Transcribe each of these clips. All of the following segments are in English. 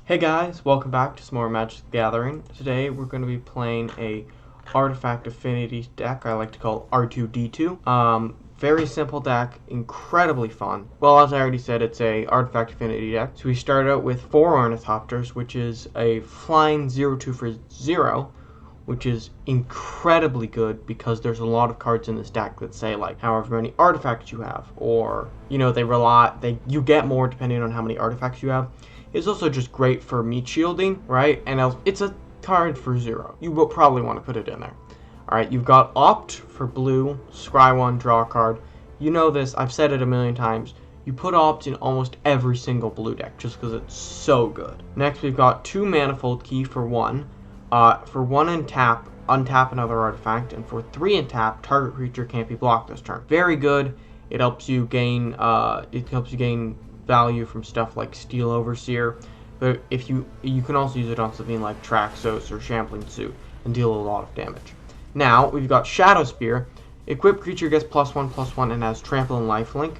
Hey guys, welcome back to some more Magic the Gathering. Today we're going to be playing a Artifact Affinity deck I like to call R2D2. Very simple deck, incredibly fun. Well, as I already said, it's a Artifact Affinity deck. So we start out with 4 Ornithopters, which is a flying 0/2 for 0, which is incredibly good because there's a lot of cards in this deck that say like however many artifacts you have, or you know you get more depending on how many artifacts you have. It's also just great for meat shielding, right? And it's a card for 0. You will probably want to put it in there. Alright, you've got Opt for blue, scry 1, draw a card. You know this, I've said it a million times. You put Opt in almost every single blue deck just because it's so good. Next, we've got 2 Manifold Key for 1. For 1 and tap, untap another artifact, and for 3 and tap, target creature can't be blocked this turn. Very good. It helps you gain value from stuff like Steel Overseer, but if you can also use it on something like Traxos or Shambling Suit and deal a lot of damage. Now we've got Shadow Spear. Equipped creature gets +1/+1 and has trample and lifelink.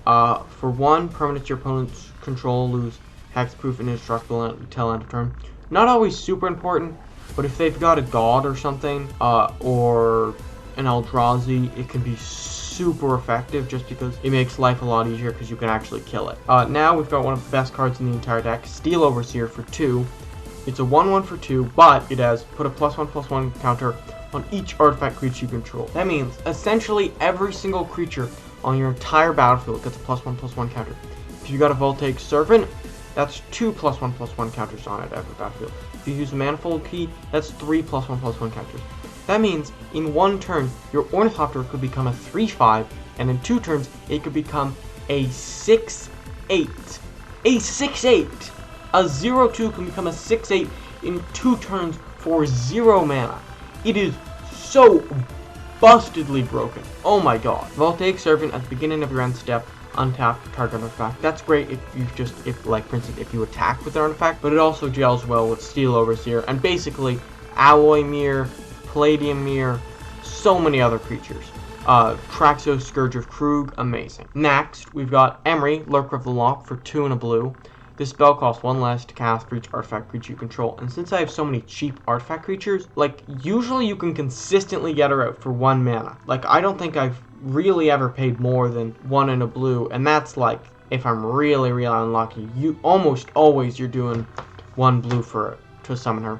For 1 permanent your opponent's control, lose hexproof and indestructible until end of turn. Not always super important, but if they've got a god or something, or an Eldrazi, it can be super effective just because it makes life a lot easier because you can actually kill it. Now we've got one of the best cards in the entire deck, Steel Overseer for 2. It's a 1/1 for 2, but it has put a +1/+1 counter on each artifact creature you control. That means essentially every single creature on your entire battlefield gets a +1/+1 counter. If you got a Voltaic Servant, that's 2 +1/+1 counters on it every battlefield. If you use a Manifold Key, that's 3 +1/+1 counters. That means in 1 turn, your Ornithopter could become a 3/5, and in 2 turns, it could become a 6/8. A 6/8! A 0/2 can become a 6/8 in 2 turns for 0 mana. It is so bustedly broken. Oh my god. Voltaic Servant at the beginning of your end step, untap target artifact. That's great for instance, if you attack with an artifact, but it also gels well with Steel Overseer and basically Alloy Mirror, Palladium Mirror, so many other creatures. Traxos, Scourge of Krug, amazing. Next, we've got Emery, Lurker of the Loch for 2 and a blue. This spell costs 1 less to cast for each artifact creature you control, and since I have so many cheap artifact creatures, like, usually you can consistently get her out for 1 mana. Like, I don't think I've really ever paid more than 1 and a blue, and that's like, if I'm really, really unlucky, almost always you're doing 1 blue to summon her.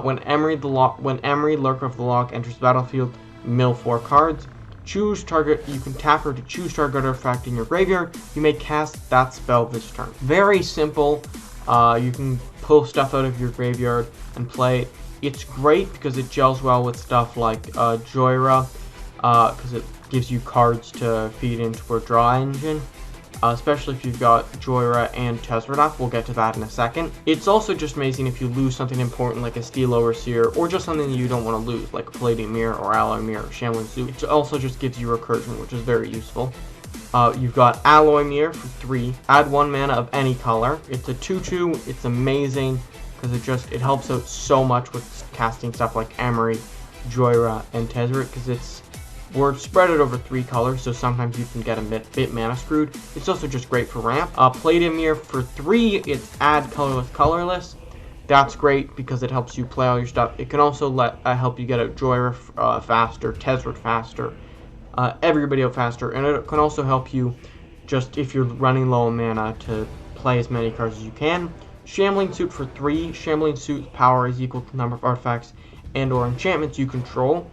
When Emery, Lurker of the Loch, enters the battlefield, mill 4 cards. Choose target. You can tap her to choose target artifact in your graveyard. You may cast that spell this turn. Very simple. You can pull stuff out of your graveyard and play it. It's great because it gels well with stuff like Joyra, because it gives you cards to feed into a draw engine. Especially if you've got Joyra and Tezzeret. We'll get to that in a second. It's also just amazing if you lose something important like a Steel Overseer, or just something you don't want to lose, like a Palladium Mirror or Alloy Mirror or Shambling Suit. It also just gives you recursion, which is very useful. You've got Alloy Mirror for 3. Add 1 mana of any color. It's a 2/2. It's amazing because it helps out so much with casting stuff like Emery, Joyra, and Tezzeret, because we're spread it over 3 colors, so sometimes you can get a bit mana screwed. It's also just great for ramp. Palladium Mirror for 3, it's add colorless. That's great because it helps you play all your stuff. It can also help you get out Joyra faster, Tezzeret faster, everybody out faster, and it can also help you just if you're running low on mana to play as many cards as you can. Shambling Suit for 3. Shambling Suit's power is equal to the number of artifacts and or enchantments you control.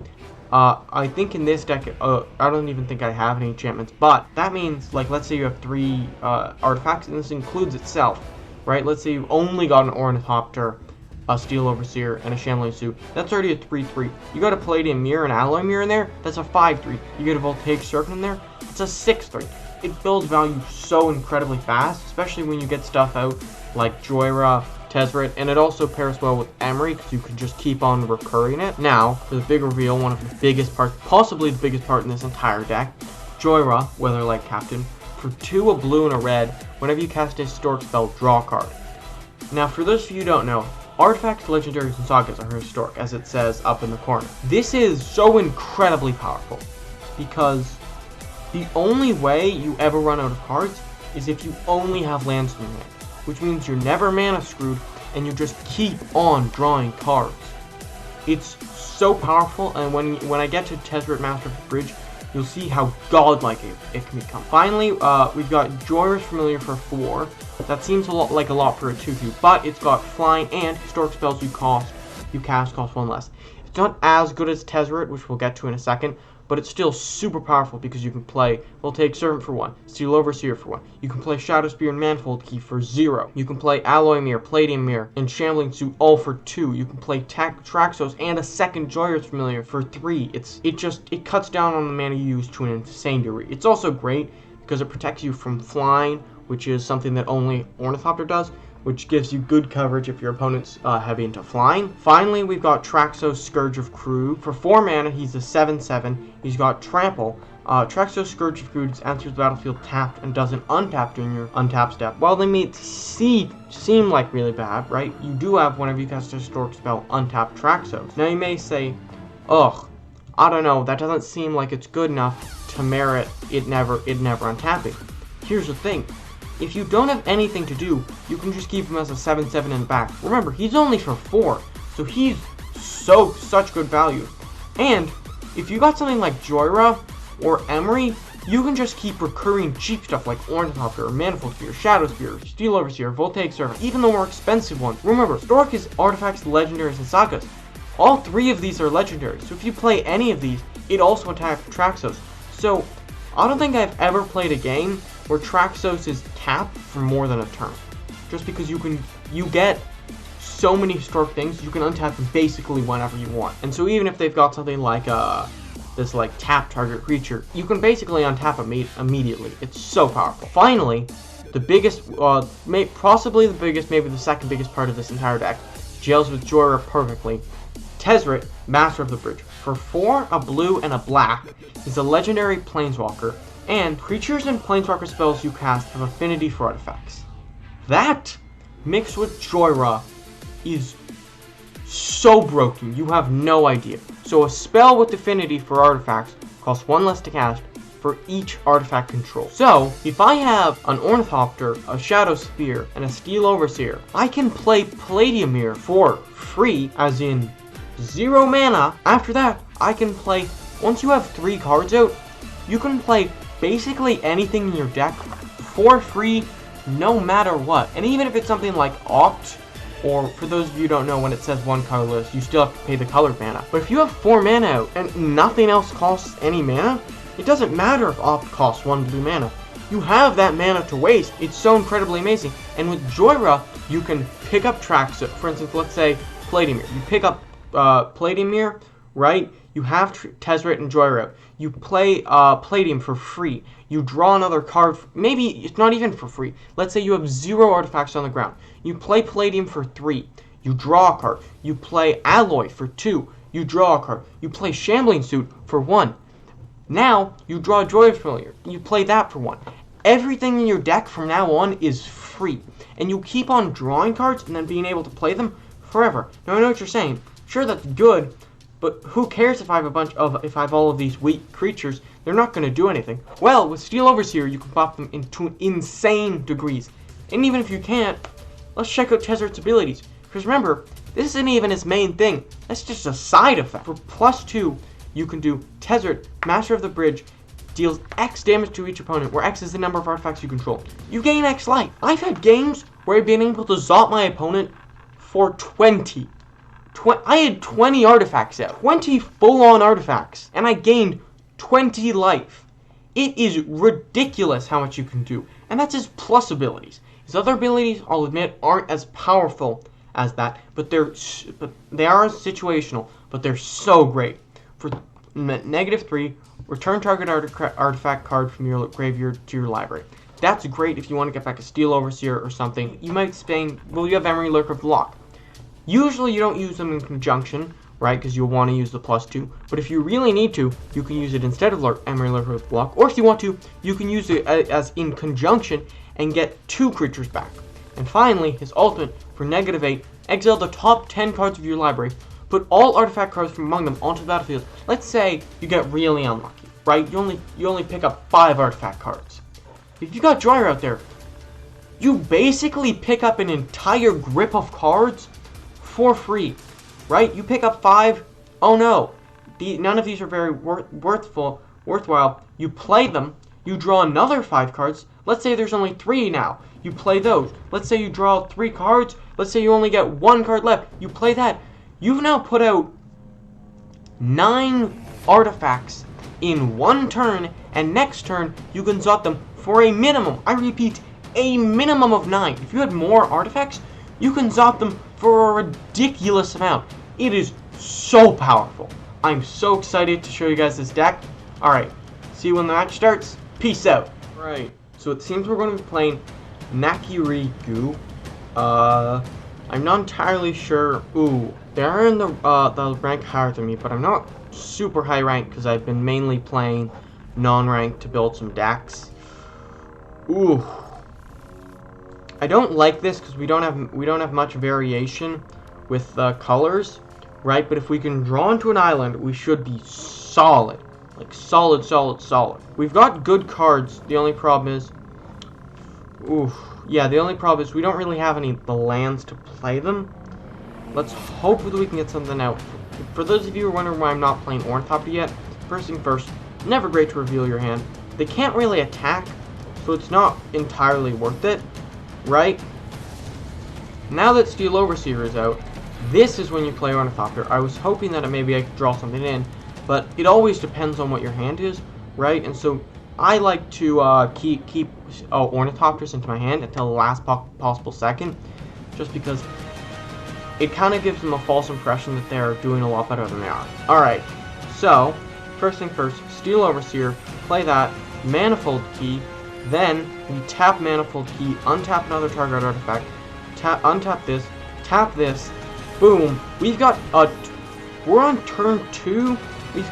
I think in this deck, I don't even think I have any enchantments, but that means, like, let's say you have 3 artifacts, and this includes itself, right? Let's say you've only got an Ornithopter, a Steel Overseer, and a Shambling Suit. That's already a 3/3. You got a Palladium Mirror and Alloy Mirror in there, that's a 5/3. You get a Voltaic Servant in there, it's a 6/3. It builds value so incredibly fast, especially when you get stuff out like Joyra, Tezzeret, and it also pairs well with Emery because you can just keep on recurring it. Now, for the big reveal, one of the biggest parts, possibly the biggest part in this entire deck, Joyra, Weatherlight Captain, for 2, a blue and a red. Whenever you cast a historic spell, draw a card. Now, for those of you who don't know, artifacts, legendaries, and sagas are historic, as it says up in the corner. This is so incredibly powerful because the only way you ever run out of cards is if you only have lands in your hand, which means you're never mana screwed, and you just keep on drawing cards. It's so powerful, and when I get to Tezzeret, Master of the Bridge, you'll see how godlike it can become. Finally, we've got Joyrus Familiar for 4. That seems like a lot for a 2/2, but it's got Flying and Historic Spells you cast cost 1 less. It's not as good as Tezzeret, which we'll get to in a second, but it's still super powerful because you can play Voltaic Servant for 1, Steel Overseer for 1. You can play Shadow Spear and Manifold Key for 0. You can play Alloy Mirror, Palladium Mirror, and Shambling Suit all for 2. You can play Traxos and a second Joyrus Familiar for 3. It cuts down on the mana you use to an insane degree. It's also great because it protects you from flying, which is something that only Ornithopter does, which gives you good coverage if your opponent's heavy into flying. Finally, we've got Traxos Scourge of Krug. For 4 mana, he's a 7/7. He's got Trample. Traxos Scourge of Krug enters the battlefield tapped and doesn't untap during your untap step. While they may seem like really bad, right? You do have, whenever you cast a historic spell, untap Traxos. Now you may say, ugh, I don't know, that doesn't seem like it's good enough to merit it never untapping. Here's the thing. If you don't have anything to do, you can just keep him as a 7/7 in the back. Remember, he's only for 4, so he's such good value. And if you got something like Joyra or Emery, you can just keep recurring cheap stuff like Ornithopter, Manifold Spear, Shadow Spear, Steel Overseer, Voltaic Servant, even the more expensive ones. Remember, Historic is artifacts, legendaries, and sagas. All 3 of these are legendary, so if you play any of these, it also attacks Traxos. So, I don't think I've ever played a game where Traxos is tapped for more than a turn. Just because you get so many historic things, you can untap them basically whenever you want. And so even if they've got something like this like tap target creature, you can basically untap immediately. It's so powerful. Finally, the biggest, possibly the biggest, maybe the second biggest part of this entire deck, gels with Joyra perfectly. Tezzeret, Master of the Bridge. For 4, a blue, and a black, is a legendary Planeswalker, and creatures and Planeswalker spells you cast have affinity for artifacts. That, mixed with Joyra, is so broken, you have no idea. So a spell with affinity for artifacts costs 1 less to cast for each artifact control. So, if I have an Ornithopter, a Shadow Spear, and a Steel Overseer, I can play Palladium Mirror for free, as in 0 mana. After that, I can play, once you have 3 cards out, you can play basically anything in your deck for free, no matter what. And even if it's something like Opt, or for those of you who don't know, when it says 1 colorless, you still have to pay the colored mana. But if you have 4 mana out and nothing else costs any mana, it doesn't matter if Opt costs 1 blue mana. You have that mana to waste. It's so incredibly amazing. And with Joyra, you can pick up tracks. For instance, let's say Palladium Mirror. You pick up Palladium Mirror, right? You have Tezzeret and Joyra. You play Palladium for free. You draw another card. Maybe it's not even for free. Let's say you have 0 artifacts on the ground. You play Palladium for 3. You draw a card. You play Alloy for 2. You draw a card. You play Shambling Suit for 1. Now, you draw a Joyous Familiar. You play that for 1. Everything in your deck from now on is free. And you keep on drawing cards and then being able to play them forever. Now, I know what you're saying. Sure, that's good. But who cares if I have all of these weak creatures? They're not going to do anything. Well, with Steel Overseer, you can pop them into insane degrees. And even if you can't, let's check out Tezzeret's abilities. Because remember, this isn't even his main thing. That's just a side effect. For +2, you can do Tezzeret, Master of the Bridge, deals X damage to each opponent, where X is the number of artifacts you control. You gain X life. I've had games where I've been able to zop my opponent for 20. I had 20 artifacts out. 20 full-on artifacts. And I gained 20 life. It is ridiculous how much you can do. And that's his plus abilities. His other abilities, I'll admit, aren't as powerful as that. But they are situational. But they're so great. For -3, return target artifact card from your graveyard to your library. That's great if you want to get back a Steel Overseer or something. You might say, well, you have Emery Lurker of the Lock. Usually you don't use them in conjunction, right, because you'll want to use the +2. But if you really need to, you can use it instead of Emery Lurker of the Lock. Or if you want to, you can use it as in conjunction and get 2 creatures back. And finally, his ultimate, for -8, exile the top 10 cards of your library. Put all artifact cards from among them onto the battlefield. Let's say you get really unlucky, right? You only pick up 5 artifact cards. If you got Joyra out there, you basically pick up an entire grip of cards for free, right? You pick up 5. Oh no, none of these are very worthwhile. You play them. You draw another 5 cards. Let's say there's only 3 now. You play those. Let's say you draw 3 cards. Let's say you only get 1 card left. You play that. You've now put out 9 artifacts in 1 turn, and next turn you can zot them for a minimum. I repeat, a minimum of 9. If you had more artifacts, you can zot them for a ridiculous amount. It is so powerful. I'm so excited to show you guys this deck. Alright, see you when the match starts. Peace out. Alright, so it seems we're going to be playing Nakiriku. I'm not entirely sure. Ooh, they are in the rank higher than me, but I'm not super high rank because I've been mainly playing non-ranked to build some decks. Ooh, I don't like this because we don't have much variation with colors, right? But if we can draw into an island, we should be solid, like solid. We've got good cards. The only problem is, ooh, yeah, the only problem is we don't really have any the lands to play them. Let's hope that we can get something out. For those of you who are wondering why I'm not playing Ornithopter yet, first thing first, never great to reveal your hand. They can't really attack, so it's not entirely worth it, right? Now that Steel Overseer is out, this is when you play Ornithopter. I was hoping that maybe I could draw something in, but it always depends on what your hand is, right? And so I like to keep Ornithopters into my hand until the last possible second, just because it kind of gives them a false impression that they're doing a lot better than they are. Alright, so, first thing first, Steel Overseer, play that, Manifold Key, then we tap Manifold Key, untap another target artifact, untap this, tap this, boom, we've got we're on turn 2, we've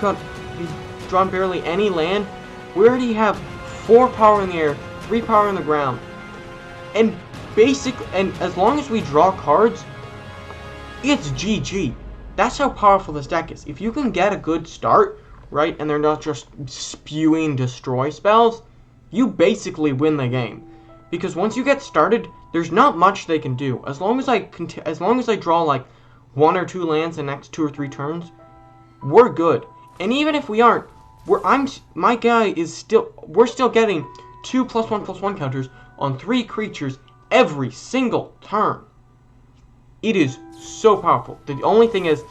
drawn barely any land, we already have 4 power in the air, 3 power in the ground, and as long as we draw cards, it's GG. That's how powerful this deck is. If you can get a good start, right, and they're not just spewing destroy spells, you basically win the game. Because once you get started, there's not much they can do. As long as I draw like 1 or 2 lands in the next 2 or 3 turns, we're good. And even if we aren't, we're still getting 2 +1/+1 counters on 3 creatures every single turn. It is so powerful. The only thing is,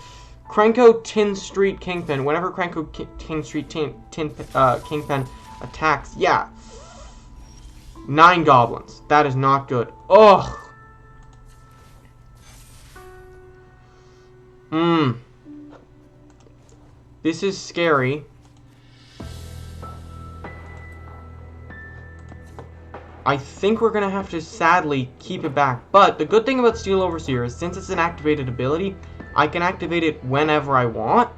Krenko Tin Street Kingpin, whenever Krenko Tin Street Kingpin attacks, yeah, 9 goblins. That is not good. Ugh. This is scary. I think we're going to have to sadly keep it back. But the good thing about Steel Overseer is since it's an activated ability, I can activate it whenever I want,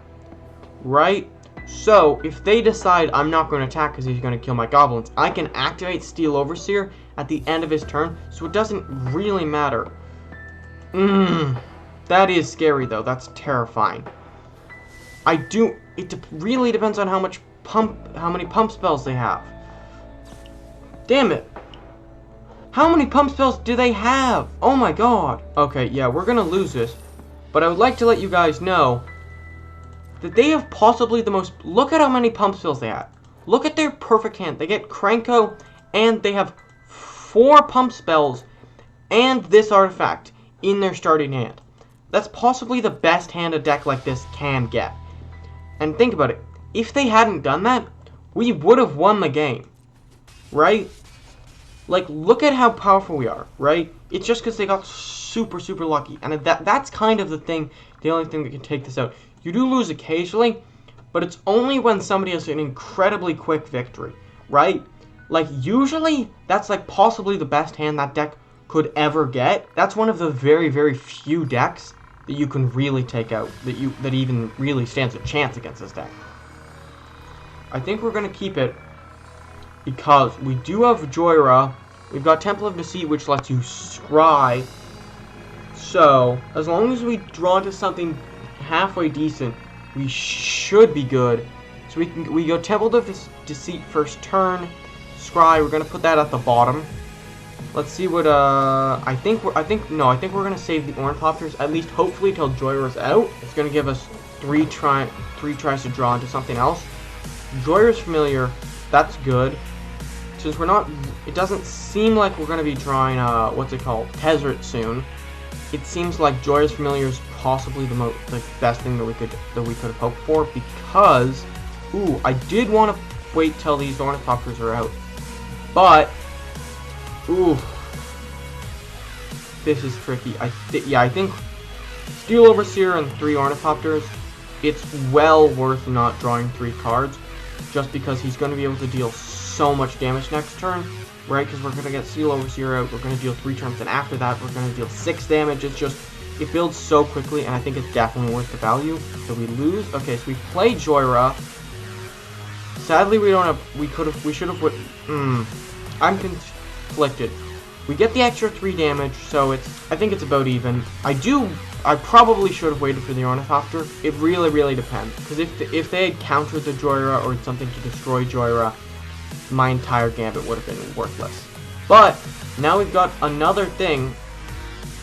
right? So if they decide I'm not going to attack because he's going to kill my goblins, I can activate Steel Overseer at the end of his turn, so it doesn't really matter. That is scary though. That's terrifying. It really depends on how many pump spells they have. Damn it. How many pump spells do they have? Oh my god. Okay, yeah, we're gonna lose this. But I would like to let you guys know that they have possibly the most... Look at how many pump spells they have. Look at their perfect hand. They get Krenko, and they have 4 pump spells and this artifact in their starting hand. That's possibly the best hand a deck like this can get. And think about it. If they hadn't done that, we would have won the game. Right? Like, look at how powerful we are, right? It's just because they got super lucky. And that's kind of the only thing that can take this out. You do lose occasionally, but it's only when somebody has an incredibly quick victory, right? Like, usually, that's like possibly the best hand that deck could ever get. That's one of the very few decks that you can really take out, that even really stands a chance against this deck. I think we're going to keep it because we do have Joyra, we've got Temple of Deceit, which lets you scry. So, as long as we draw into something halfway decent, we should be good. So we go Temple of Deceit first turn, scry, we're going to put that at the bottom. Let's see what I think we're gonna save the Ornithopters, at least hopefully till Joyra's out. It's gonna give us three tries to draw into something else. Joyra's familiar, that's good. Since we're not, it doesn't seem like we're gonna be drawing what's it called, Tezzeret soon. It seems like Joyra's familiar is possibly the best thing that we could have hoped for, because ooh, I did want to wait till these Ornithopters are out, but ooh, this is tricky. I think Steel Overseer and 3 Ornithopters, it's well worth not drawing 3 cards, just because he's going to be able to deal so much damage next turn, right? Because we're going to get Steel Overseer out, we're going to deal 3 turns, and after that we're going to deal 6 damage. It's just, it builds so quickly, and I think it's definitely worth the value. So we lose. Okay, so we play Joyra. Sadly, we don't have, we should have, I'm conflicted. We get the extra 3 damage, so I think it's about even. I probably should have waited for the Ornithopter. It really depends. Because if they had countered the Joyra or something to destroy Joyra, my entire gambit would have been worthless. But now we've got another thing.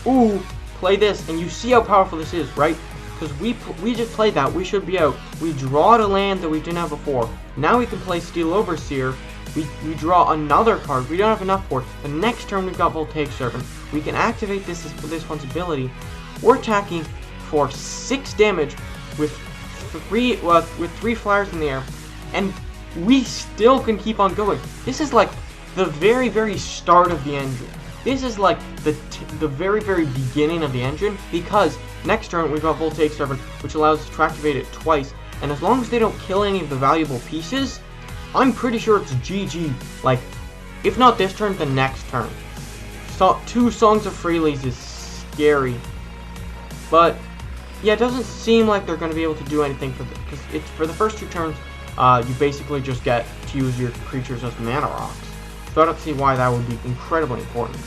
Ooh, play this, and you see how powerful this is, right? Because we just played that, we should be out. We draw a land that we didn't have before. Now we can play Steel Overseer. We draw another card we don't have enough for. The next turn we've got Voltaic Servant. We can activate this one's ability. We're attacking for 6 damage with 3 flyers in the air, and we still can keep on going. This is like the very start of the engine. This is like the very beginning of the engine, because next turn we've got Voltaic Servant, which allows us to activate it twice, and as long as they don't kill any of the valuable pieces, I'm pretty sure it's GG. Like, if not this turn, the next turn. So 2 Songs of Freelies is scary. But yeah, it doesn't seem like they're going to be able to do anything because it's for the first 2 turns. You basically just get to use your creatures as mana rocks. So I don't see why that would be incredibly important.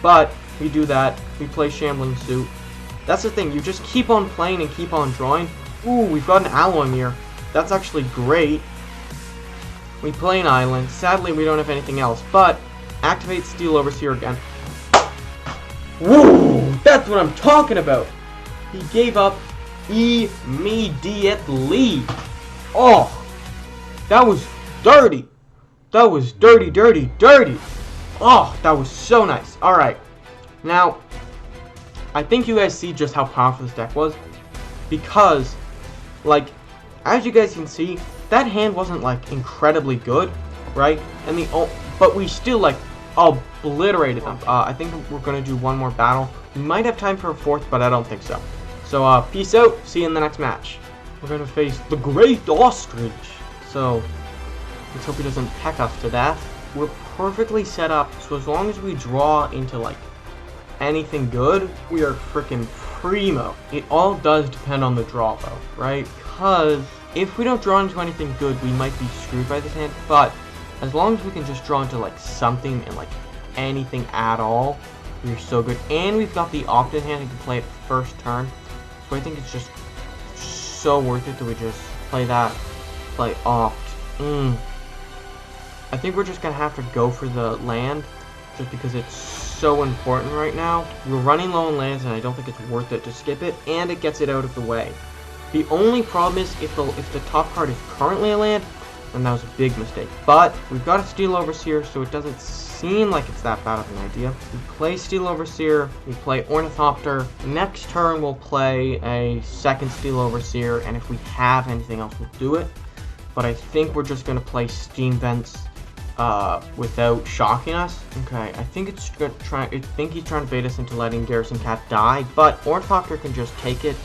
But we do that. We play Shambling Suit. That's the thing. You just keep on playing and keep on drawing. Ooh, we've got an Alloy Mirror. That's actually great. We play an island. Sadly, we don't have anything else. But activate Steel Overseer again. Woo! That's what I'm talking about. He gave up immediately. Oh, that was dirty. That was dirty. Oh, that was so nice. Alright. Now, I think you guys see just how powerful this deck was. Because, like, as you guys can see, that hand wasn't, like, incredibly good, right? And but we still, like, obliterated them. I think we're going to do one more battle. We might have time for a 4th, but I don't think so. So, peace out. See you in the next match. We're going to face the Great Ostrich. So, let's hope he doesn't peck us to death. We're perfectly set up, so as long as we draw into, like, anything good, we are freaking primo. It all does depend on the draw, though, right? Because if we don't draw into anything good, we might be screwed by this hand, but as long as we can just draw into, like, something and, like, anything at all, we're so good. And we've got the opt-in hand and can play it first turn, so I think it's just so worth it that we just play that, play opt. I think we're just gonna have to go for the land, just because it's so important right now. We're running low on lands, and I don't think it's worth it to skip it, and it gets it out of the way. The only problem is if the top card is currently a land, then that was a big mistake. But we've got a Steel Overseer, so it doesn't seem like it's that bad of an idea. We play Steel Overseer, we play Ornithopter. Next turn we'll play a second Steel Overseer, and if we have anything else, we'll do it. But I think we're just gonna play Steam Vents without shocking us. Okay, I think he's trying to bait us into letting Garrison Cat die, but Ornithopter can just take it,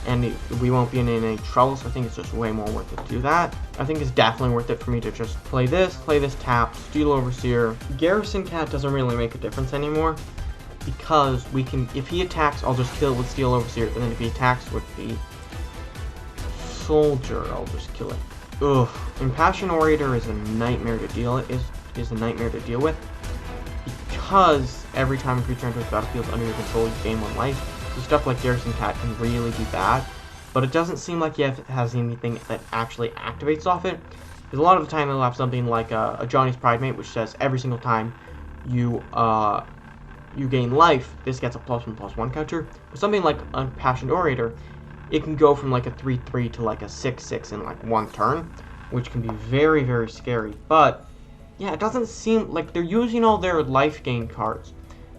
and we won't be in any trouble, so I think it's just way more worth it to do that. I think it's definitely worth it for me to just play this tap, Steel Overseer. Garrison Cat doesn't really make a difference anymore, because we can, if he attacks, I'll just kill it with Steel Overseer, and then if he attacks with the Soldier, I'll just kill it. Ugh, Impassioned Orator is a nightmare to deal is a nightmare to deal with, because every time a creature enters the battlefield under your control, you gain 1 life. So stuff like Garrison Cat can really be bad, but it doesn't seem like it has anything that actually activates off it. Because a lot of the time it'll have something like a Johnny's Pride Mate, which says every single time you you gain life, this gets a +1/+1 counter. But something like Impassioned Orator, it can go from like a 3/3 to like a 6/6 in like one turn, which can be very, very scary. But yeah, it doesn't seem like they're using all their life gain cards,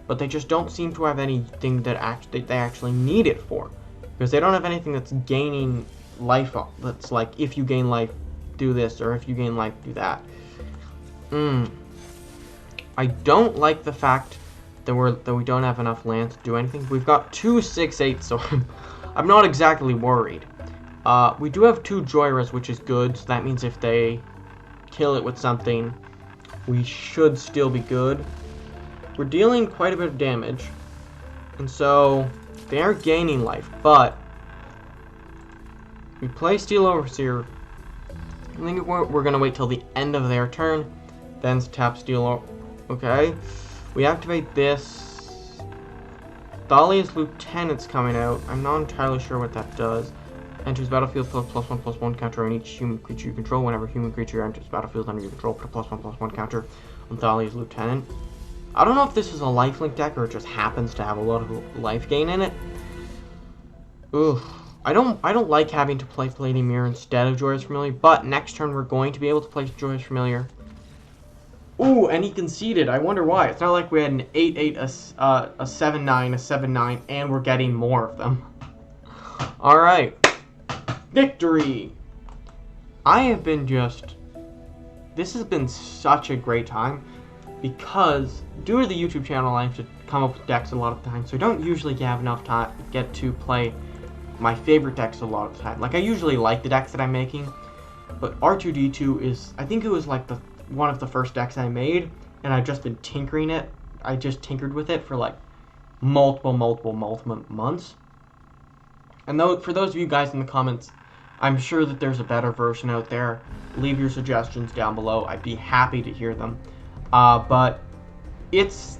but they just don't seem to have anything that they actually need it for, because they don't have anything that's gaining life up. That's like, if you gain life, do this, or if you gain life, do that. I don't like the fact that we don't have enough land to do anything. We've got 2 6/8, so I'm not exactly worried. We do have 2 Joyras, which is good, so that means if they kill it with something, we should still be good. We're dealing quite a bit of damage, and so they are gaining life, but we play Steel Overseer. I think we're going to wait till the end of their turn, then tap Steel. Okay, we activate this. Thalia's Lieutenant's coming out. I'm not entirely sure what that does. Enters battlefield, put a +1/+1 counter on each human creature you control. Whenever a human creature enters battlefield under your control, put a +1/+1 counter on Thalia's Lieutenant. I don't know if this is a lifelink deck or it just happens to have a lot of life gain in it. Ooh, I don't like having to play Flaming Mirror instead of Joyous Familiar, but next turn we're going to be able to play Joyous Familiar. Ooh, and he conceded. I wonder why. It's not like we had an 8/8, a 7/9, a 7/9, and we're getting more of them. All right. Victory! This has been such a great time, because due to the YouTube channel, I have to come up with decks a lot of times, so I don't usually have enough time to get to play my favorite decks a lot of the time. Like, I usually like the decks that I'm making, but R2-D2 is, I think it was like one of the first decks I made, and I've just been tinkering it. I just tinkered with it for like multiple months. And for those of you guys in the comments, I'm sure that there's a better version out there. Leave your suggestions down below. I'd be happy to hear them. But it's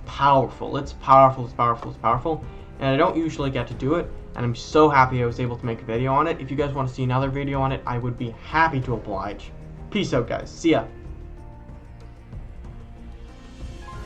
powerful. It's powerful. And I don't usually get to do it. And I'm so happy I was able to make a video on it. If you guys want to see another video on it, I would be happy to oblige. Peace out, guys. See ya.